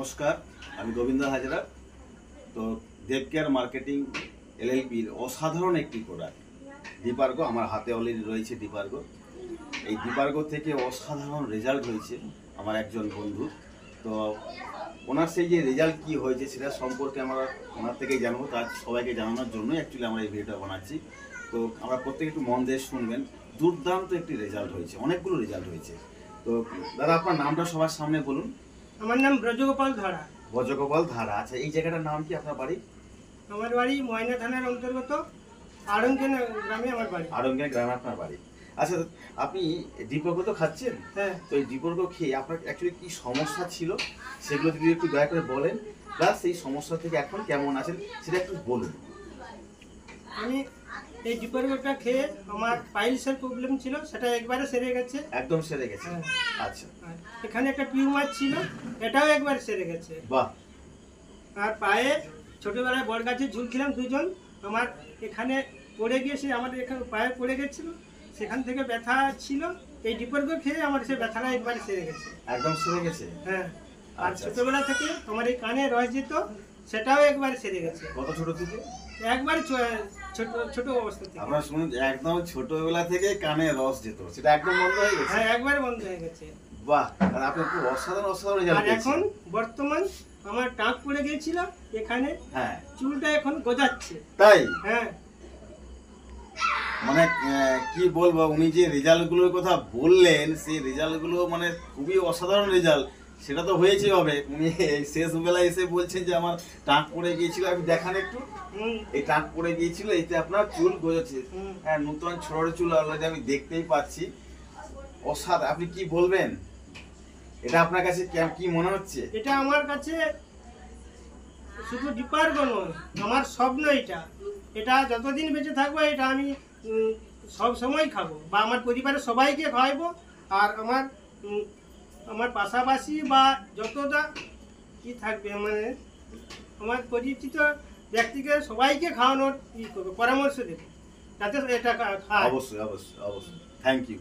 নমস্কার, আমি গোবিন্দ হাজরা। তো দেবকেয়ার মার্কেটিং এলএলপির অসাধারণ একটি প্রোডাক্ট ডিপার্গো আমার হাতে অলরেডি রয়েছে। ডিপার্গো, এই ডিপার্গো থেকে অসাধারণ রেজাল্ট হয়েছে আমার একজন বন্ধু। তো ওনার সেই যে রেজাল্ট কী হয়েছে সেটা সম্পর্কে আমরা ওনার থেকেই জানবো। তার সবাইকে জানানোর জন্যই অ্যাকচুয়ালি আমরা এই ভিডিওটা বানাচ্ছি। তো আমরা প্রত্যেকে একটু মন দিয়ে শুনবেন। দুর্দান্ত একটি রেজাল্ট হয়েছে, অনেকগুলো রেজাল্ট হয়েছে। তো দাদা, আপনার নামটা সবার সামনে বলুন। আমার নাম ব্রজগোপাল ধারা। ব্রজগোপাল ধারা। আচ্ছা, এই জায়গাটার নাম কি আপনার বাড়ি? আমার বাড়ি ময়না থানার অন্তর্গত আড়ঙ্গেন গ্রামে আমার বাড়ি। আড়ঙ্গেন গ্রামে আপনার বাড়ি। আচ্ছা, আপনি ডিপার্গো তো খাচ্ছেন? হ্যাঁ। তো এই ডিপার্গো খেয়ে আপনার অ্যাকচুয়ালি কি সমস্যা ছিল সেগুলো যদি একটু দয়া করে বলেন, প্লাস এই সমস্যা থেকে এখন কেমন আছেন সেটা একটু বলুন। আমি এই ডিপার্গোটা খেয়ে আমার পাইলসের প্রবলেম ছিল, সেটা একবারে সেরে গেছে। একদম সেরে গেছে? হ্যাঁ। আচ্ছা। আর এখানে একটা টিউমার ছিল, এটাও একবার সেরে গেছে। বাহ। আর পায়ে ছোটবেলায় বট গাছে ঝুলছিলাম দুজন, আমার এখানে পড়ে গিয়েছে, আমাদের এখানে পায়ে পড়ে গেছিল, সেখান থেকে ব্যথা ছিল। এই ডিপার্গো খেয়ে আমার সেই ব্যথাটা একবারে সেরে গেছে। একদম সেরে গেছে? হ্যাঁ। আর আচ্ছা, ছোটবেলা থেকে আমার এই কানে রস যেত, সেটাও একবারে সেরে গেছে। কত ছোট থেকে? একবার ছোট ছোট অবস্থা থেকে। আপনারা শুনুন, একদম ছোটবেলা থেকে কানে রস যেত, সেটা একদম বন্ধ হয়ে গেছে? হ্যাঁ, একবারে বন্ধ হয়ে গেছে। বাহ, আর আপনি খুব অসাধারণ অসাধারণ রেজাল্ট আর এখন বর্তমান আমার টাক পড়ে গিয়েছিল এখানে, হ্যাঁ, চুলটা এখন গজাচ্ছে। তাই? হ্যাঁ। মানে কি বলবো, উনি যে রেজাল্টগুলোর কথা বললেন সেই রেজাল্টগুলো মানে খুবই অসাধারণ রেজাল্ট। সেটা তো হয়েছে হবে, উনি শেষ বেলায় এসে বলছেন যে আমার টাক পড়ে গিয়েছিল। আমি দেখান একটু, এই টাক পড়ে গিয়েছিল, এতে আপনার চুল গজেছে। হ্যাঁ, নতুন ছোট চুল অলরেডি আমি দেখতেই পাচ্ছি। অসাধারণ। আপনি কি বলবেন, এটা আপনার কাছে কি মনে হচ্ছে? এটা আমার কাছে শুধু ডিপার্গো নয়, আমার স্বপ্ন। এটা যতদিন বেঁচে থাকবো এটা আমি সব সময় খাবো, বা আমার পরিবারের সবাইকে খাওয়াবো। আর আমার পাশাপাশি বা যতটা কি থাকবে, মানে আমার পরিচিত ব্যক্তিকে সবাইকে খাওয়ানোর করবো, পরামর্শ দেবো যাতে এটা খায়। অবশ্যই অবশ্যই অবশ্যই। Thank you.